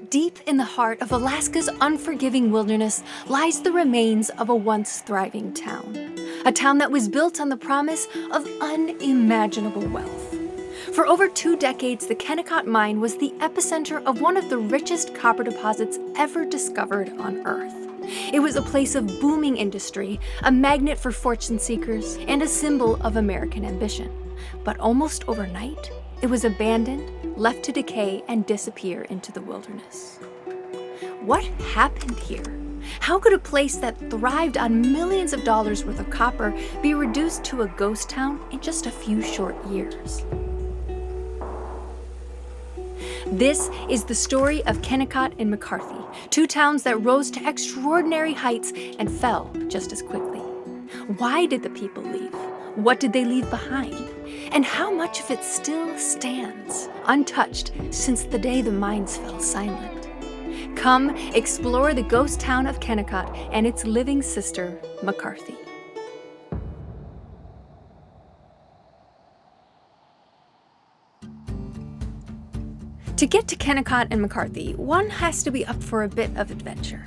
Deep in the heart of Alaska's unforgiving wilderness lies the remains of a once thriving town. A town that was built on the promise of unimaginable wealth. For over 2 decades, the Kennecott mine was the epicenter of one of the richest copper deposits ever discovered on Earth. It was a place of booming industry, a magnet for fortune seekers, and a symbol of American ambition. But almost overnight, it was abandoned, left to decay and disappear into the wilderness. What happened here? How could a place that thrived on millions of dollars worth of copper be reduced to a ghost town in just a few short years? This is the story of Kennecott and McCarthy, 2 towns that rose to extraordinary heights and fell just as quickly. Why did the people leave? What did they leave behind? And how much of it still stands, untouched since the day the mines fell silent? Come explore the ghost town of Kennecott and its living sister, McCarthy. To get to Kennecott and McCarthy, one has to be up for a bit of adventure.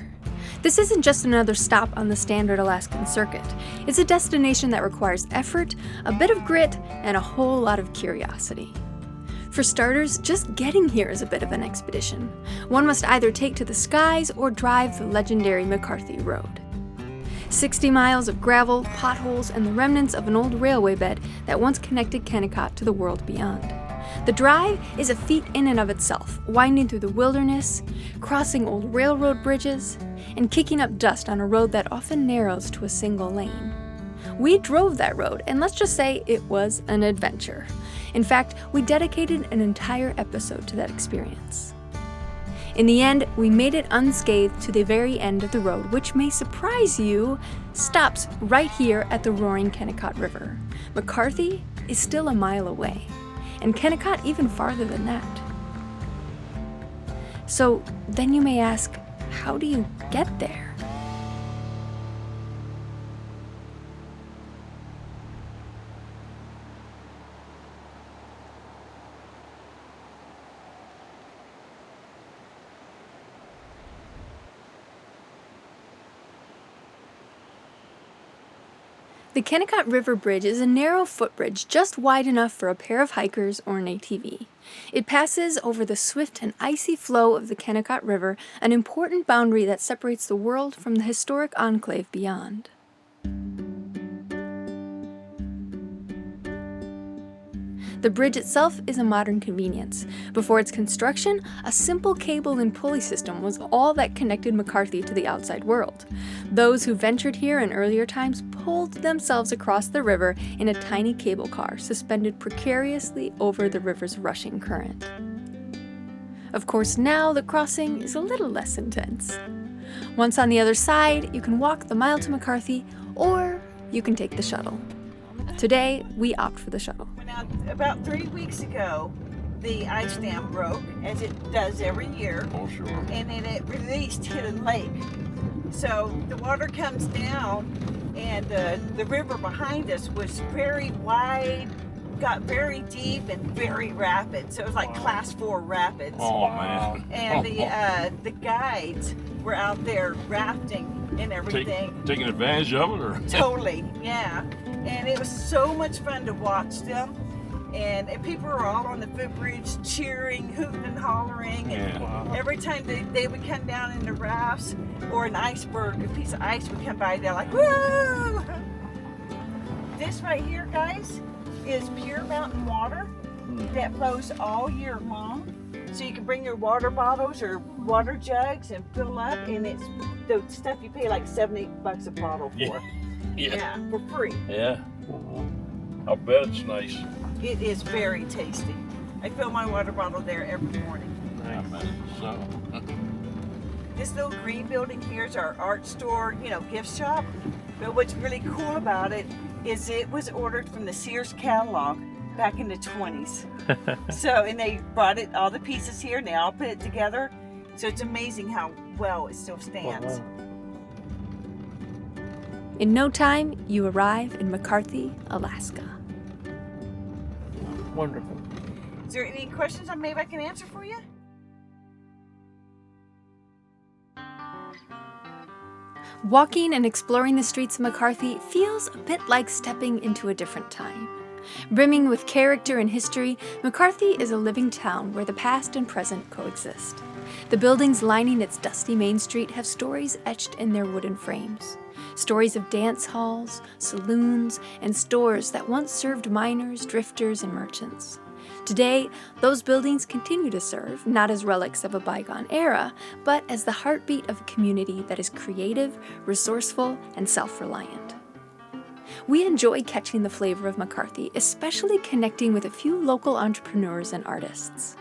This isn't just another stop on the standard Alaskan circuit. It's a destination that requires effort, a bit of grit, and a whole lot of curiosity. For starters, just getting here is a bit of an expedition. One must either take to the skies or drive the legendary McCarthy Road. 60 miles of gravel, potholes, and the remnants of an old railway bed that once connected Kennecott to the world beyond. The drive is a feat in and of itself, winding through the wilderness, crossing old railroad bridges, and kicking up dust on a road that often narrows to a single lane. We drove that road, and let's just say it was an adventure. In fact, we dedicated an entire episode to that experience. In the end, we made it unscathed to the very end of the road, which may surprise you, stops right here at the roaring Kennecott River. McCarthy is still a mile away, and Kennecott even farther than that. So then you may ask, how do you get there? The Kennecott River Bridge is a narrow footbridge just wide enough for a pair of hikers or an ATV. It passes over the swift and icy flow of the Kennecott River, an important boundary that separates the world from the historic enclave beyond. The bridge itself is a modern convenience. Before its construction, a simple cable and pulley system was all that connected McCarthy to the outside world. Those who ventured here in earlier times pulled themselves across the river in a tiny cable car suspended precariously over the river's rushing current. Of course, now the crossing is a little less intense. Once on the other side, you can walk the mile to McCarthy, or you can take the shuttle. Today, we opt for the shuttle. Now, about 3 weeks ago, the ice dam broke, as it does every year. Oh, sure. And then it released Hidden Lake. So the water comes down, and the river behind us was very wide, got very deep and very rapid. So it was like Class 4 rapids. Oh, man. And the guides were out there rafting and everything. Taking advantage of it, or? Totally, yeah. And it was so much fun to watch them. And people were all on the footbridge cheering, hooting and hollering. And every time they would come down in the rafts, or an iceberg, a piece of ice would come by, they're like, woo! This right here, guys, is pure mountain water that flows all year long. So you can bring your water bottles or water jugs and fill up, and it's the stuff you pay like $7-8 a bottle for. Yeah, for free. Yeah. I bet it's nice. It is very tasty. I fill my water bottle there every morning. Nice. So. This little green building here is our art store, gift shop. But what's really cool about it is it was ordered from the Sears catalog back in the 20s. And they brought all the pieces here, and they all put it together. So it's amazing how well it still stands. In no time, you arrive in McCarthy, Alaska. Wonderful. Is there any questions maybe I can answer for you? Walking and exploring the streets of McCarthy feels a bit like stepping into a different time. Brimming with character and history, McCarthy is a living town where the past and present coexist. The buildings lining its dusty main street have stories etched in their wooden frames. Stories of dance halls, saloons, and stores that once served miners, drifters, and merchants. Today, those buildings continue to serve, not as relics of a bygone era, but as the heartbeat of a community that is creative, resourceful, and self-reliant. We enjoy catching the flavor of McCarthy, especially connecting with a few local entrepreneurs and artists.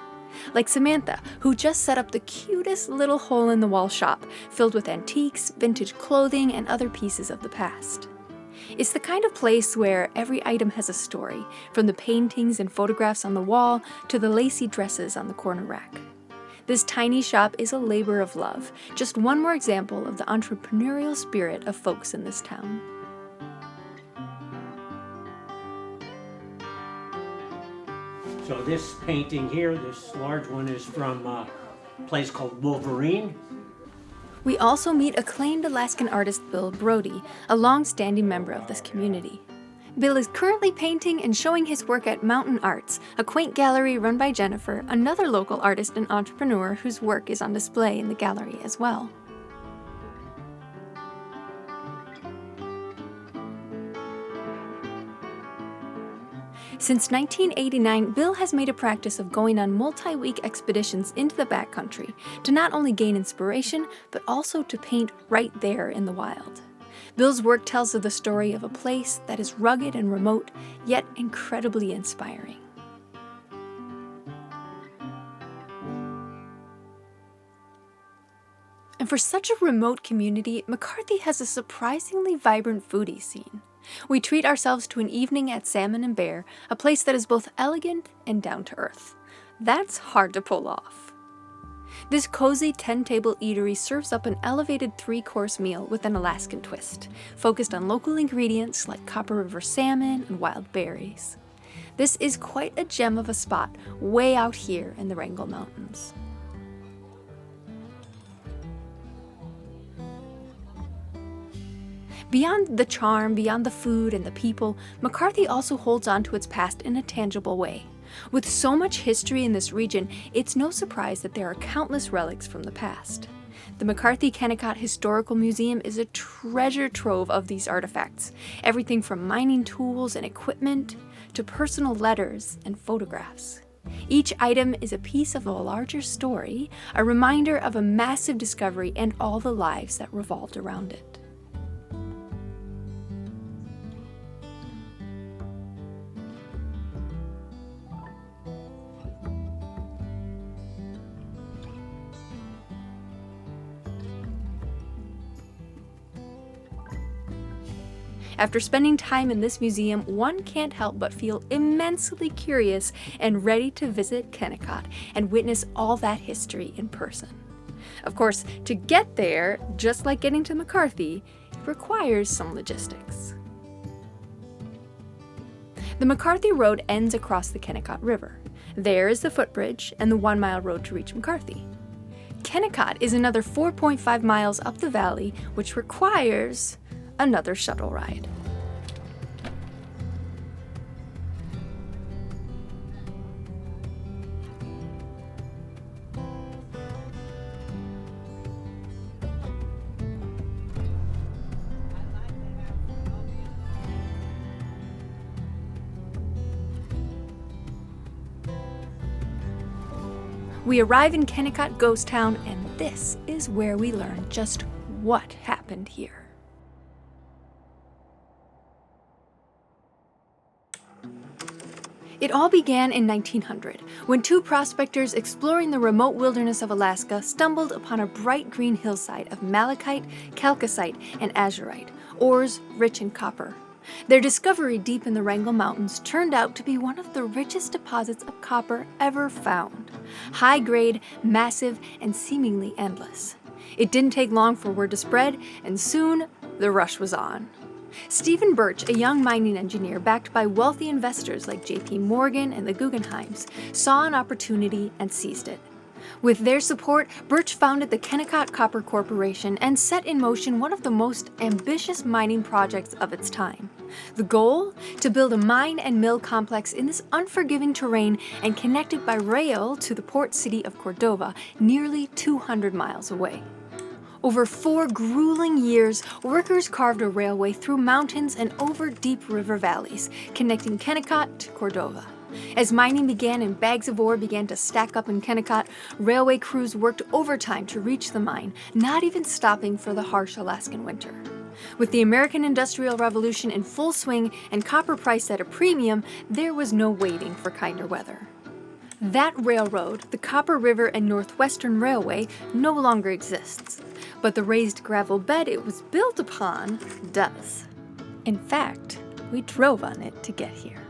Like Samantha, who just set up the cutest little hole-in-the-wall shop filled with antiques, vintage clothing, and other pieces of the past. It's the kind of place where every item has a story, from the paintings and photographs on the wall to the lacy dresses on the corner rack. This tiny shop is a labor of love, just one more example of the entrepreneurial spirit of folks in this town. So this painting here, this large one, is from a place called Wolverine. We also meet acclaimed Alaskan artist Bill Brody, a long-standing member of this community. Bill is currently painting and showing his work at Mountain Arts, a quaint gallery run by Jennifer, another local artist and entrepreneur whose work is on display in the gallery as well. Since 1989, Bill has made a practice of going on multi-week expeditions into the backcountry to not only gain inspiration, but also to paint right there in the wild. Bill's work tells of the story of a place that is rugged and remote, yet incredibly inspiring. And for such a remote community, McCarthy has a surprisingly vibrant foodie scene. We treat ourselves to an evening at Salmon and Bear, a place that is both elegant and down-to-earth. That's hard to pull off. This cozy 10-table eatery serves up an elevated 3-course meal with an Alaskan twist, focused on local ingredients like Copper River salmon and wild berries. This is quite a gem of a spot way out here in the Wrangell Mountains. Beyond the charm, beyond the food and the people, McCarthy also holds on to its past in a tangible way. With so much history in this region, it's no surprise that there are countless relics from the past. The McCarthy Kennecott Historical Museum is a treasure trove of these artifacts, everything from mining tools and equipment to personal letters and photographs. Each item is a piece of a larger story, a reminder of a massive discovery and all the lives that revolved around it. After spending time in this museum, one can't help but feel immensely curious and ready to visit Kennecott and witness all that history in person. Of course, to get there, just like getting to McCarthy, it requires some logistics. The McCarthy Road ends across the Kennecott River. There is the footbridge and the 1-mile road to reach McCarthy. Kennecott is another 4.5 miles up the valley, which requires another shuttle ride. We arrive in Kennecott Ghost Town, and this is where we learn just what happened here. It all began in 1900, when 2 prospectors exploring the remote wilderness of Alaska stumbled upon a bright green hillside of malachite, chalcocite, and azurite, ores rich in copper. Their discovery deep in the Wrangell Mountains turned out to be one of the richest deposits of copper ever found. High-grade, massive, and seemingly endless. It didn't take long for word to spread, and soon, the rush was on. Stephen Birch, a young mining engineer backed by wealthy investors like J.P. Morgan and the Guggenheims, saw an opportunity and seized it. With their support, Birch founded the Kennecott Copper Corporation and set in motion one of the most ambitious mining projects of its time. The goal? To build a mine and mill complex in this unforgiving terrain and connected by rail to the port city of Cordova, nearly 200 miles away. Over 4 grueling years, workers carved a railway through mountains and over deep river valleys, connecting Kennecott to Cordova. As mining began and bags of ore began to stack up in Kennecott, railway crews worked overtime to reach the mine, not even stopping for the harsh Alaskan winter. With the American Industrial Revolution in full swing and copper priced at a premium, there was no waiting for kinder weather. That railroad, the Copper River and Northwestern Railway, no longer exists, but the raised gravel bed it was built upon does. In fact, we drove on it to get here.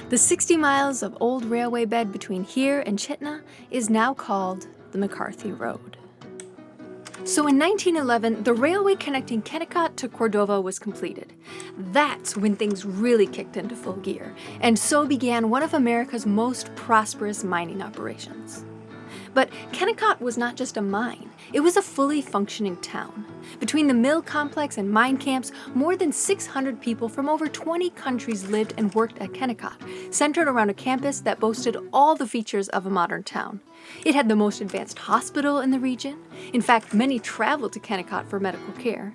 The 60 miles of old railway bed between here and Chitina is now called the McCarthy Road. So in 1911, the railway connecting Kennecott to Cordova was completed. That's when things really kicked into full gear, and so began one of America's most prosperous mining operations. But Kennecott was not just a mine, it was a fully functioning town. Between the mill complex and mine camps, more than 600 people from over 20 countries lived and worked at Kennecott, centered around a campus that boasted all the features of a modern town. It had the most advanced hospital in the region. In fact, many traveled to Kennecott for medical care.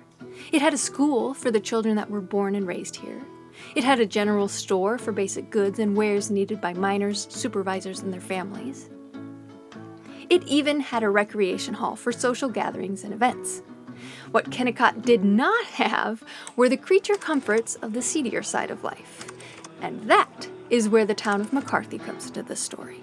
It had a school for the children that were born and raised here. It had a general store for basic goods and wares needed by miners, supervisors, and their families. It even had a recreation hall for social gatherings and events. What Kennecott did not have were the creature comforts of the seedier side of life. And that is where the town of McCarthy comes into this story.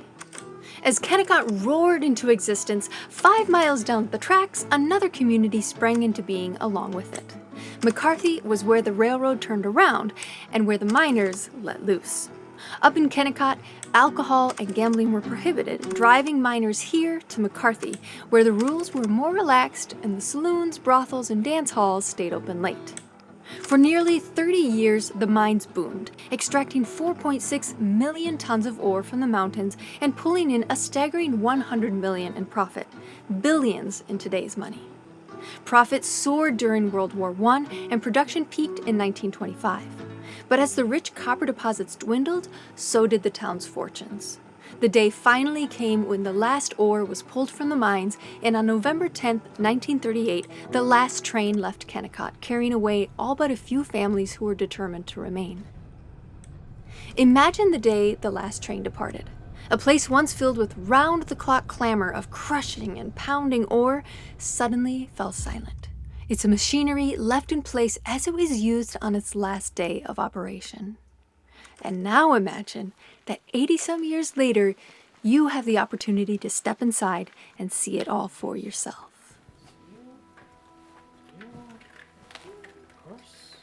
As Kennecott roared into existence, 5 miles down the tracks, another community sprang into being along with it. McCarthy was where the railroad turned around and where the miners let loose. Up in Kennecott, alcohol and gambling were prohibited, driving miners here to McCarthy, where the rules were more relaxed and the saloons, brothels, and dance halls stayed open late. For nearly 30 years, the mines boomed, extracting 4.6 million tons of ore from the mountains and pulling in a staggering $100 million in profit, billions in today's money. Profits soared during World War I, and production peaked in 1925. But as the rich copper deposits dwindled, so did the town's fortunes. The day finally came when the last ore was pulled from the mines, and on November 10, 1938, the last train left Kennecott, carrying away all but a few families who were determined to remain. Imagine the day the last train departed. A place once filled with round-the-clock clamor of crushing and pounding ore suddenly fell silent. Its machinery left in place as it was used on its last day of operation. And now imagine that 80-some years later, you have the opportunity to step inside and see it all for yourself. Of course.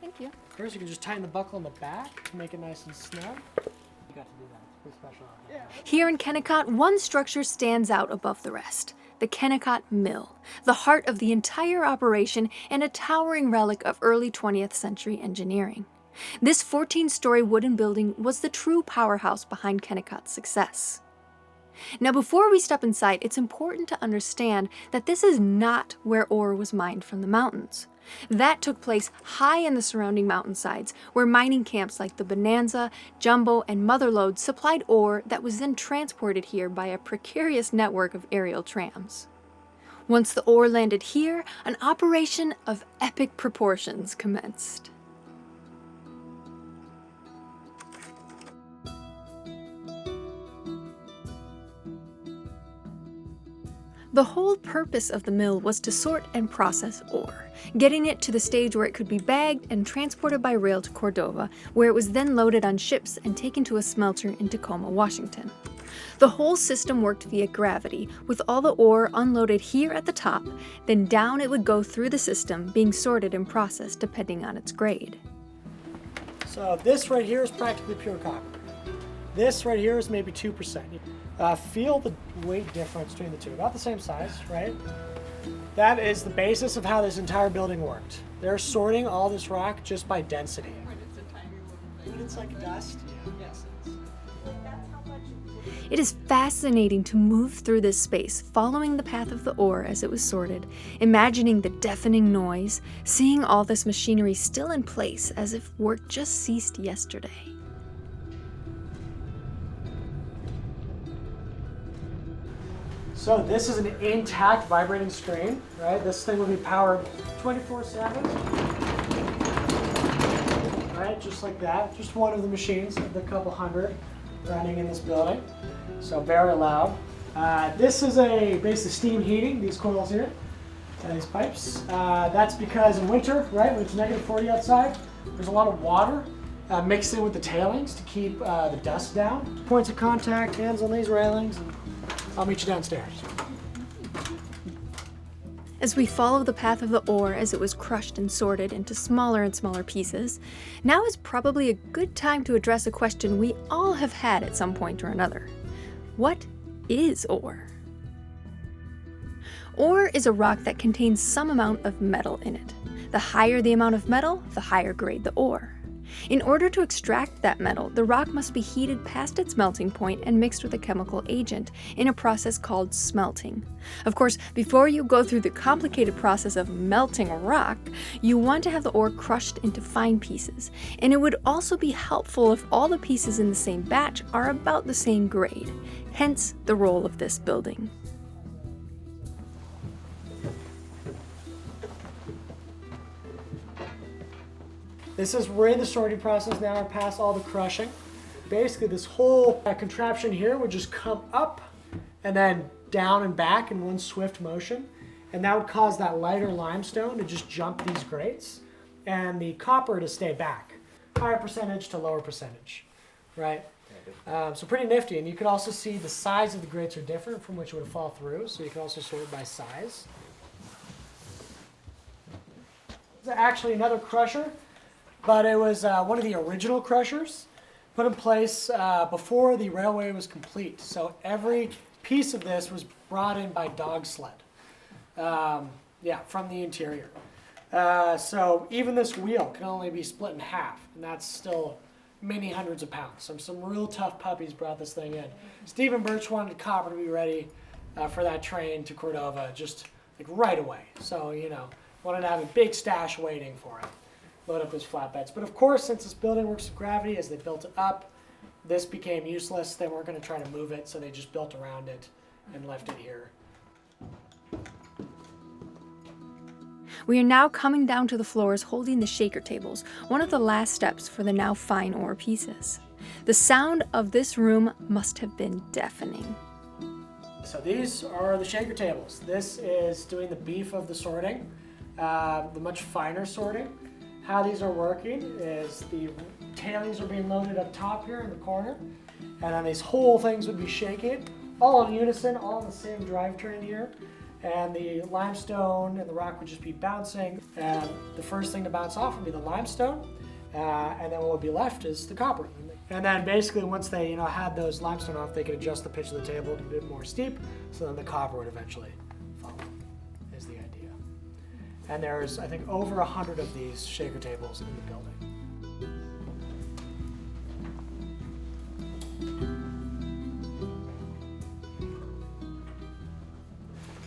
Thank you. Of course, you can just tighten the buckle on the back to make it nice and snug. You got to do that. It's pretty special. Yeah. Here in Kennecott, one structure stands out above the rest. The Kennecott Mill, the heart of the entire operation and a towering relic of early 20th century engineering. This 14-story wooden building was the true powerhouse behind Kennecott's success. Now, before we step inside, it's important to understand that this is not where ore was mined from the mountains. That took place high in the surrounding mountainsides, where mining camps like the Bonanza, Jumbo, and Motherlode supplied ore that was then transported here by a precarious network of aerial trams. Once the ore landed here, an operation of epic proportions commenced. The whole purpose of the mill was to sort and process ore, getting it to the stage where it could be bagged and transported by rail to Cordova, where it was then loaded on ships and taken to a smelter in Tacoma, Washington. The whole system worked via gravity, with all the ore unloaded here at the top, then down it would go through the system, being sorted and processed depending on its grade. So this right here is practically pure copper. This right here is maybe 2%. Feel the weight difference between the two, about the same size, right? That is the basis of how this entire building worked. They're sorting all this rock just by density. But it's like dust. Yes. It is fascinating to move through this space, following the path of the ore as it was sorted, imagining the deafening noise, seeing all this machinery still in place as if work just ceased yesterday. So this is an intact vibrating screen, right? This thing will be powered 24/7, right? Just like that. Just one of the machines of the couple hundred running in this building. So very loud. This is basically steam heating, these coils here, these pipes. That's because in winter, right, when it's -40 outside, there's a lot of water mixed in with the tailings to keep the dust down. Points of contact, hands on these railings, and I'll meet you downstairs. As we follow the path of the ore as it was crushed and sorted into smaller and smaller pieces, now is probably a good time to address a question we all have had at some point or another. What is ore? Ore is a rock that contains some amount of metal in it. The higher the amount of metal, the higher grade the ore. In order to extract that metal, the rock must be heated past its melting point and mixed with a chemical agent in a process called smelting. Of course, before you go through the complicated process of melting a rock, you want to have the ore crushed into fine pieces, and it would also be helpful if all the pieces in the same batch are about the same grade, hence the role of this building. This is we're in the sorting process now, we're past all the crushing. Basically this whole contraption here would just come up and then down and back in one swift motion. And that would cause that lighter limestone to just jump these grates and the copper to stay back. Higher percentage to lower percentage, right? So pretty nifty. And you can also see the size of the grates are different from which it would fall through. So you can also sort by size. This is actually another crusher. But it was one of the original crushers put in place before the railway was complete. So every piece of this was brought in by dog sled, from the interior. So even this wheel can only be split in half, and that's still many hundreds of pounds. So some real tough puppies brought this thing in. Stephen Birch wanted copper to be ready for that train to Cordova just like right away. So, wanted to have a big stash waiting for him. Load up his flatbeds. But of course, since this building works with gravity, as they built it up, this became useless. They weren't going to try to move it, so they just built around it and left it here. We are now coming down to the floors holding the shaker tables, one of the last steps for the now fine ore pieces. The sound of this room must have been deafening. So these are the shaker tables. This is doing the beef of the sorting, the much finer sorting. How these are working is the tailings are being loaded up top here in the corner, and then these whole things would be shaking, all in unison, all in the same drivetrain here, and the limestone and the rock would just be bouncing, and the first thing to bounce off would be the limestone, and then what would be left is the copper. And then basically once they had those limestone off, they could adjust the pitch of the table to be a bit more steep, so then the copper would eventually follow, is the idea. And there's, I think, over 100 of these shaker tables in the building.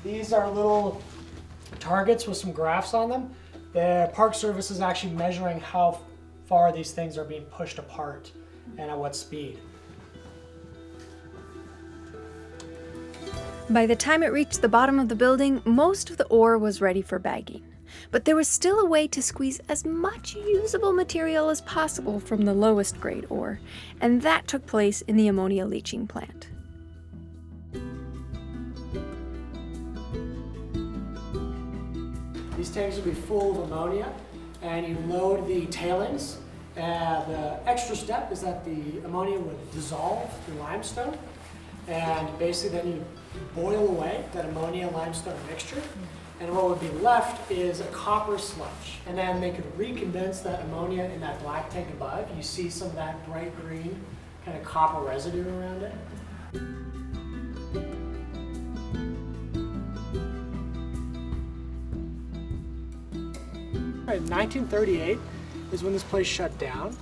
These are little targets with some graphs on them. The Park Service is actually measuring how far these things are being pushed apart and at what speed. By the time it reached the bottom of the building, most of the ore was ready for bagging. But there was still a way to squeeze as much usable material as possible from the lowest grade ore, and that took place in the ammonia leaching plant. These tanks would be full of ammonia, and you load the tailings. The extra step is that the ammonia would dissolve the limestone, and basically then you boil away that ammonia limestone mixture, and what would be left is a copper sludge. And then they could recondense that ammonia in that black tank above. You see some of that bright green kind of copper residue around it. in 1938 is when this place shut down.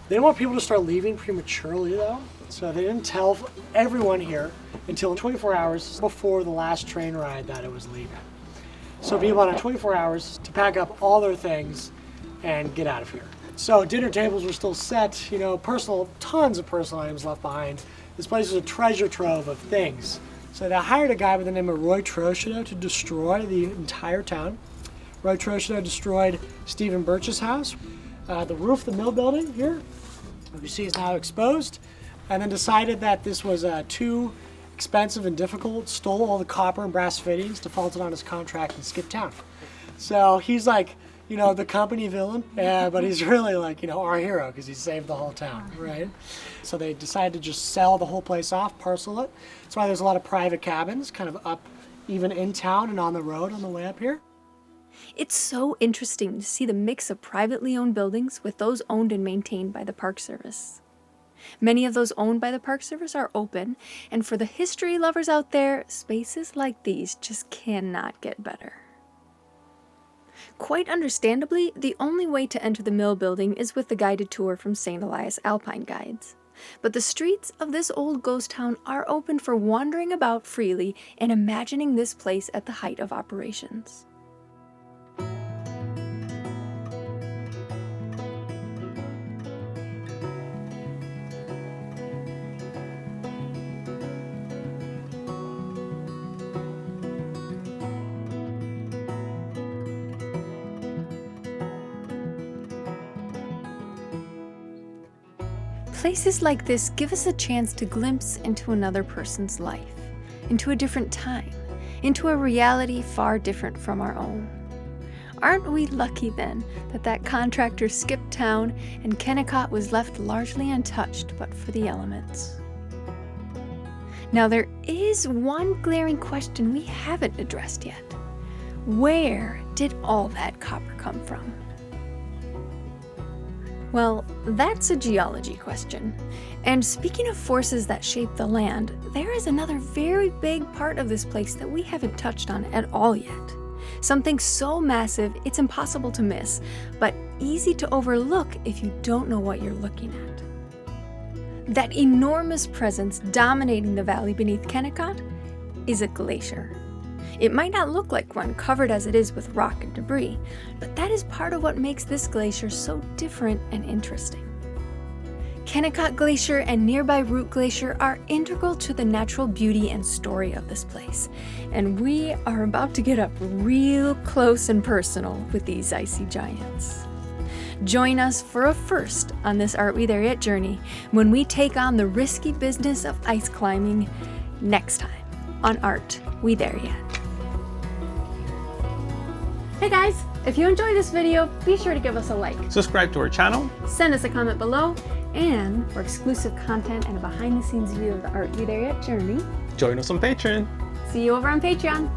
They didn't want people to start leaving prematurely though, so they didn't tell everyone here until 24 hours before the last train ride that it was leaving. So people had 24 hours to pack up all their things and get out of here. So dinner tables were still set, you know, tons of personal items left behind. This place was a treasure trove of things. So they hired a guy by the name of Roy Trochedeau to destroy the entire town. Roy Trochedeau destroyed Stephen Birch's house. The roof of the mill building here, you see, is now exposed, and then decided that this was too expensive and difficult, stole all the copper and brass fittings, defaulted on his contract, and skipped town. So he's like, you know, the company villain, but he's really like, you know, our hero because he saved the whole town, right? So they decided to just sell the whole place off, parcel it. That's why there's a lot of private cabins kind of up even in town and on the road on the way up here. It's so interesting to see the mix of privately owned buildings with those owned and maintained by the Park Service. Many of those owned by the Park Service are open, and for the history lovers out there, spaces like these just cannot get better. Quite understandably, the only way to enter the mill building is with the guided tour from St. Elias Alpine Guides. But the streets of this old ghost town are open for wandering about freely and imagining this place at the height of operations. Places like this give us a chance to glimpse into another person's life, into a different time, into a reality far different from our own. Aren't we lucky then that that contractor skipped town and Kennecott was left largely untouched but for the elements? Now there is one glaring question we haven't addressed yet. Where did all that copper come from? Well, that's a geology question. And speaking of forces that shape the land, there is another very big part of this place that we haven't touched on at all yet. Something so massive it's impossible to miss, but easy to overlook if you don't know what you're looking at. That enormous presence dominating the valley beneath Kennecott is a glacier. It might not look like one, covered as it is with rock and debris, but that is part of what makes this glacier so different and interesting. Kennecott Glacier and nearby Root Glacier are integral to the natural beauty and story of this place, and we are about to get up real close and personal with these icy giants. Join us for a first on this Aren't We There Yet journey when we take on the risky business of ice climbing next time on Aren't We There Yet. Hey guys, if you enjoyed this video, be sure to give us a like. Subscribe to our channel. Send us a comment below, and for exclusive content and a behind-the-scenes view of the Aren't We There Yet journey, Join us on Patreon. see you over on Patreon.